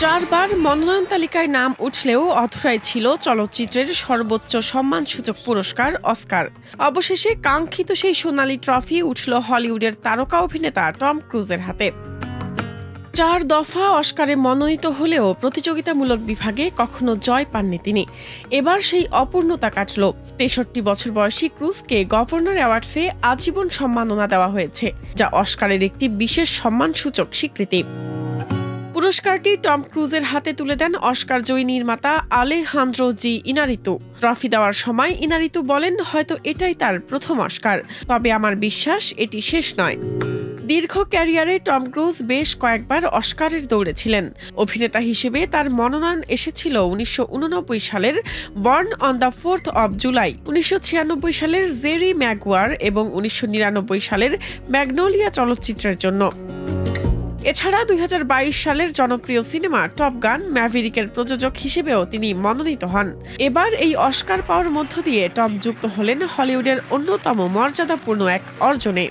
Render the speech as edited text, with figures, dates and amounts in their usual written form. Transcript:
চারবার মনোনয়ন তালিকায় নাম উঠলেও অধরাই ছিল চলচ্চিত্রের সর্বোচ্চ সম্মানসূচক পুরস্কার অস্কার। অবশেষে কাঙ্ক্ষিত সেই সোনালী ট্রফি উঠল হলিউডের তারকা অভিনেতা টম ক্রুজের হাতে। 4 দফা অস্কারে মনোনীত হলেও প্রতিযোগিতামূলক বিভাগে কখনো জয় পাননি তিনি। এবার সেই অপূর্ণতা কাটল। 63 বছর বয়সী ক্রুজকে গভর্নর অ্যাওয়ার্ডসে আজীবন সম্মাননা দেওয়া হয়েছে, যা অস্কারের একটি বিশেষ সম্মানসূচক স্বীকৃতি। পুরস্কারটি টম ক্রুজের হাতে তুলে দেন অস্কার জয়ী নির্মাতা আলেহান্দ্রো জি ইনারিতু। ট্রফি দেওয়ার সময় ইনারিতু বলেন, হয়তো এটাই তার প্রথম অস্কার, তবে আমার বিশ্বাস এটি শেষ নয়। দীর্ঘ ক্যারিয়ারে টম ক্রুজ বেশ কয়েকবার অস্কারের দৌড়ে ছিলেন। অভিনেতা হিসেবে তার মনোনয়ন এসেছিল 1989 সালের born on the 4th of July, 1996 সালের জেরি ম্যাগুয়ার এবং 1999 সালের ম্যাগনোলিয়া চলচ্চিত্রের জন্য। এছাড়া 2022 সালের জনপ্রিয় সিনেমা টপ গান ম্যাভেরিকের প্রযোজক হিসেবেও তিনি মনোনীত হন। এবার এই অস্কার পাওয়ার মধ্য দিয়ে টম যুক্ত হলেন হলিউডের অন্যতম মর্যাদাপূর্ণ এক অর্জনে।